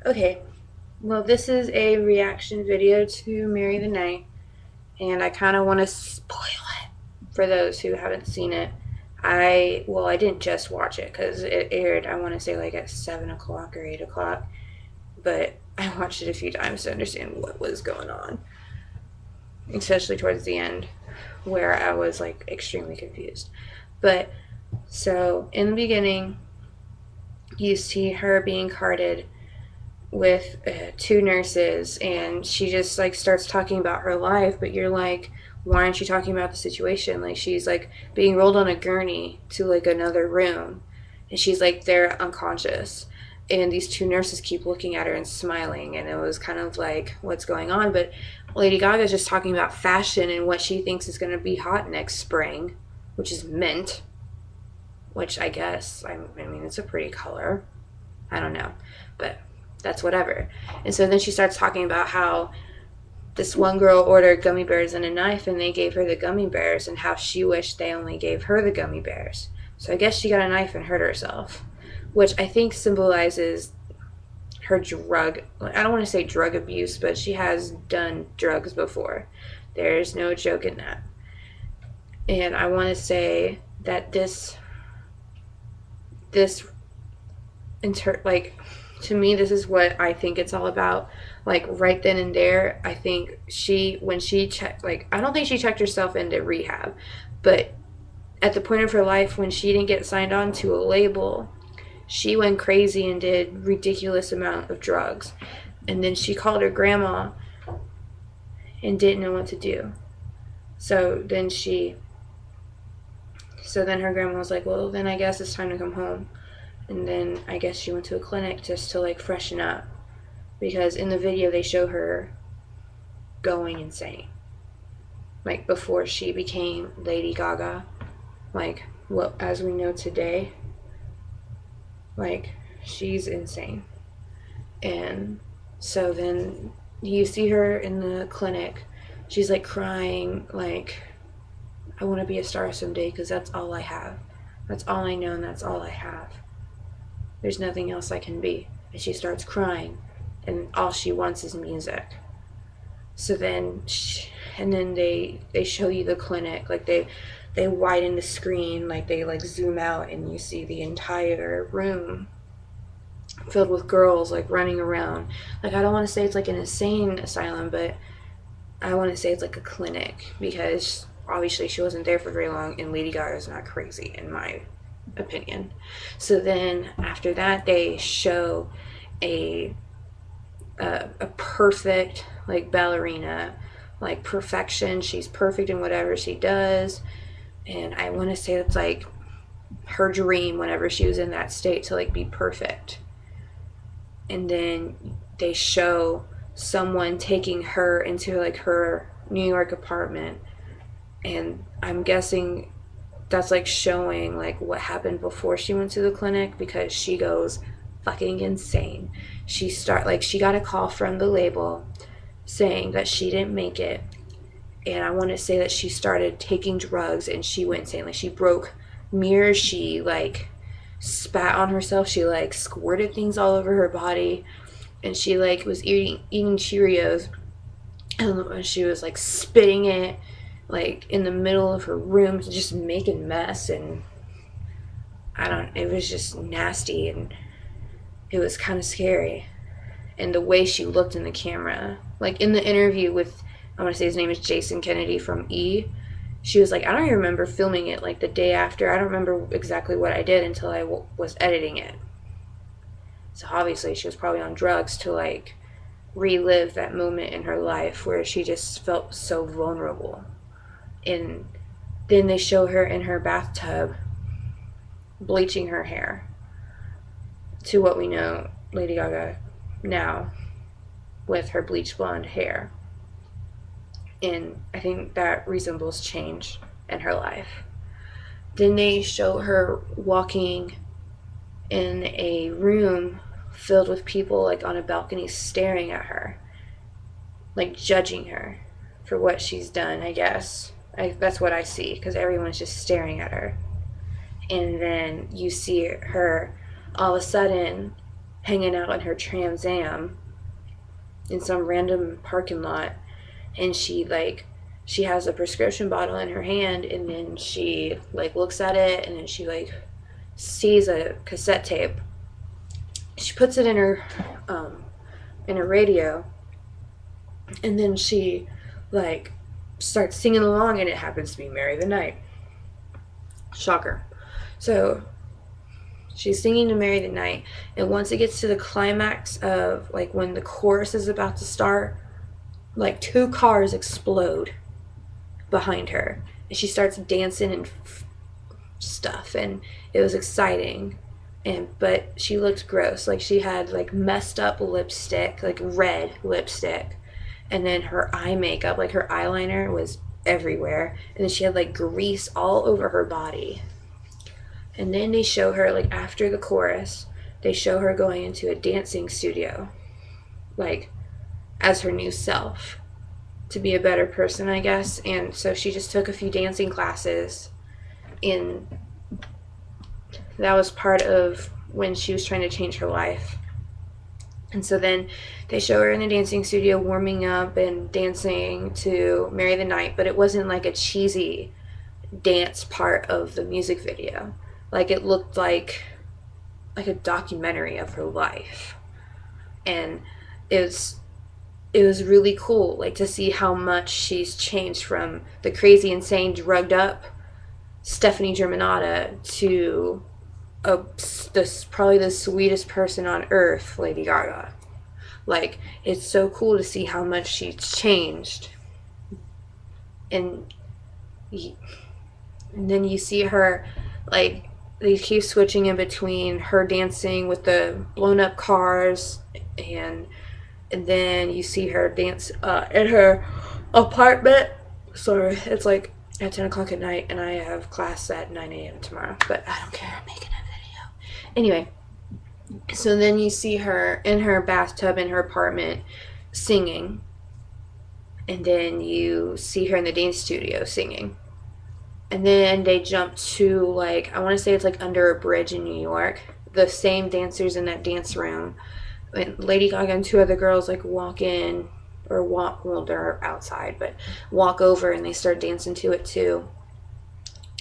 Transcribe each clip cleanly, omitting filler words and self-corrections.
Okay, well, this is a reaction video to Marry the Night, and I kind of want to spoil it for those who haven't seen it. I didn't just watch it because it aired, I want to say, like at 7 o'clock or 8 o'clock, but I watched it a few times to understand what was going on, especially towards the end where I was like extremely confused. But so in the beginning, you see her being carted with two nurses, and she just like starts talking about her life, but you're like, why aren't you talking about the situation? Like, she's like being rolled on a gurney to like another room, and she's like there unconscious, and these two nurses keep looking at her and smiling, and it was kind of like, what's going on? But Lady Gaga is just talking about fashion and what she thinks is going to be hot next spring, which is mint, which I guess, I mean, it's a pretty color. I don't know, but that's whatever. And so then she starts talking about how this one girl ordered gummy bears and a knife, and they gave her the gummy bears, and how she wished they only gave her the gummy bears. So I guess she got a knife and hurt herself, which I think symbolizes her drug. I don't want to say drug abuse, but she has done drugs before. There's no joke in that. And I want to say that this like, to me, this is what I think it's all about. Like, right then and there, I think when she checked, like, I don't think she checked herself into rehab, but at the point of her life when she didn't get signed on to a label, she went crazy and did ridiculous amount of drugs. And then she called her grandma and didn't know what to do. So then her grandma was like, well, then I guess it's time to come home. And then I guess she went to a clinic just to like freshen up, because in the video they show her going insane, like before she became Lady Gaga, like what as we know today. Like, she's insane. And so then you see her in the clinic, she's like crying, like, I want to be a star someday because that's all I have, that's all I know, and that's all I have. There's nothing else I can be. And she starts crying, and all she wants is music. So then, and then they show you the clinic, like they widen the screen, like they like zoom out, and you see the entire room filled with girls like running around. Like, I don't want to say it's like an insane asylum, but I want to say it's like a clinic, because obviously she wasn't there for very long, and Lady Gaga is not crazy in my opinion. So then after that, they show a a perfect like ballerina, like perfection. She's perfect in whatever she does, and I want to say it's like her dream whenever she was in that state to like be perfect. And then they show someone taking her into like her New York apartment, and I'm guessing that's like showing like what happened before she went to the clinic, because she goes fucking insane. She got a call from the label saying that she didn't make it, and I want to say that she started taking drugs and she went insane. Like, she broke mirrors, she like spat on herself, she like squirted things all over her body, and she like was eating Cheerios, and she was like spitting it like in the middle of her room, just making mess. And it was just nasty, and it was kind of scary. And the way she looked in the camera, like in the interview with, I want to say his name is Jason Kennedy from E, she was like, I don't even remember filming it like the day after. I don't remember exactly what I did until I was editing it. So obviously she was probably on drugs to like relive that moment in her life where she just felt so vulnerable. And then they show her in her bathtub bleaching her hair to what we know Lady Gaga now, with her bleach blonde hair. And I think that resembles change in her life. Then they show her walking in a room filled with people, like on a balcony, staring at her, like judging her for what she's done, I guess. That's what I see, because everyone's just staring at her. And then you see her all of a sudden hanging out in her Trans Am in some random parking lot, and she has a prescription bottle in her hand, and then she like looks at it, and then she like sees a cassette tape. She puts it in her radio, and then she like starts singing along, and it happens to be Mary the Night. Shocker. So she's singing to Mary the Night, and once it gets to the climax of like when the chorus is about to start, like 2 cars explode behind her, and she starts dancing and stuff, and it was exciting. But she looked gross. Like she had like messed up lipstick, like red lipstick, and then her eye makeup, like her eyeliner was everywhere, and then she had like grease all over her body. And then they show her, like after the chorus, they show her going into a dancing studio, like as her new self, to be a better person, I guess. And so she just took a few dancing classes, and that was part of when she was trying to change her life. And so then they show her in the dancing studio warming up and dancing to Mary the Night, but it wasn't like a cheesy dance part of the music video. Like it looked like a documentary of her life. And it was really cool, like to see how much she's changed from the crazy, insane, drugged up Stephanie Germanotta to probably the sweetest person on earth, Lady Gaga. Like, it's so cool to see how much she's changed. And then you see her, like, they keep switching in between her dancing with the blown up cars, and then you see her dance in her apartment. Sorry, it's like at 10 o'clock at night, and I have class at 9 a.m. tomorrow, but I don't care, I'm making a video. Anyway, so then you see her in her bathtub in her apartment singing, and then you see her in the dance studio singing. And then they jump to, like, I want to say it's like under a bridge in New York. The same dancers in that dance room. And Lady Gaga and 2 other girls, like, walk in, or well, they're outside, but walk over and they start dancing to it too.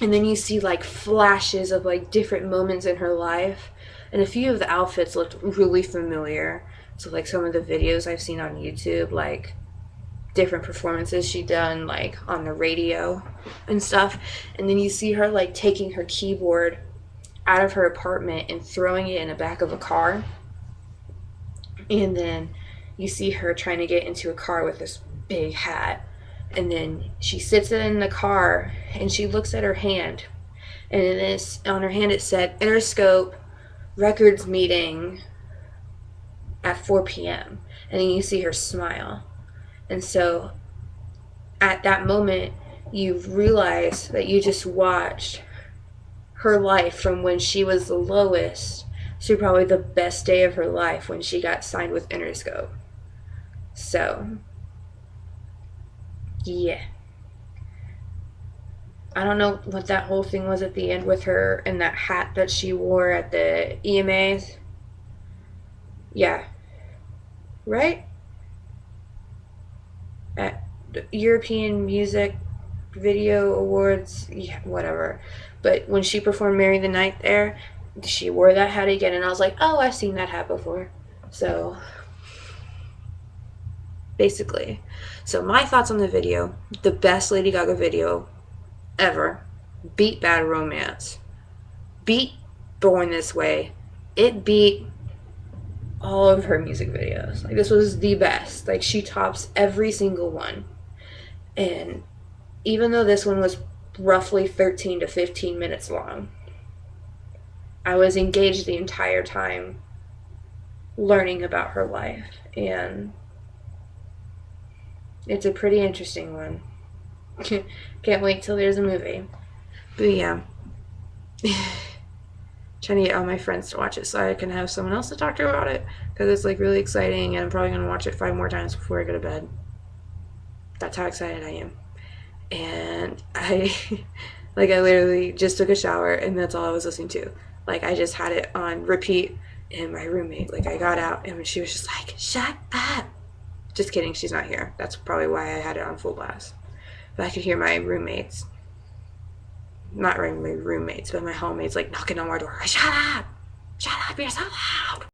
And then you see, like, flashes of, like, different moments in her life. And a few of the outfits looked really familiar. So, like, some of the videos I've seen on YouTube, like, different performances she done, like on the radio and stuff. And then you see her like taking her keyboard out of her apartment and throwing it in the back of a car, and then you see her trying to get into a car with this big hat, and then she sits in the car and she looks at her hand, and on her hand it said Interscope Records meeting at 4 p.m. and then you see her smile. And so at that moment, you realize that you just watched her life from when she was the lowest to probably the best day of her life when she got signed with Interscope. So, yeah. I don't know what that whole thing was at the end with her and that hat that she wore at the EMAs. Yeah. Right? At the European Music Video Awards, yeah, whatever. But when she performed Mary the Night there, she wore that hat again, and I was like, oh, I've seen that hat before. So, basically. So my thoughts on the video: the best Lady Gaga video ever. Beat Bad Romance. Beat Born This Way. It beat all of her music videos. Like, this was the best. Like, she tops every single one. And even though this one was roughly 13 to 15 minutes long, I was engaged the entire time learning about her life, and it's a pretty interesting one. Can't wait till there's a movie. But yeah. Trying to get all my friends to watch it so I can have someone else to talk to about it, because it's like really exciting, and I'm probably going to watch it 5 more times before I go to bed. That's how excited I am. And I literally just took a shower, and that's all I was listening to. Like, I just had it on repeat and my roommate, like, I got out and she was just like, shut up. Just kidding, she's not here. That's probably why I had it on full blast. But I could hear my roommates, not my roommates, but my hallmates, like, knocking on my door. Shut up! Shut up, you're so loud!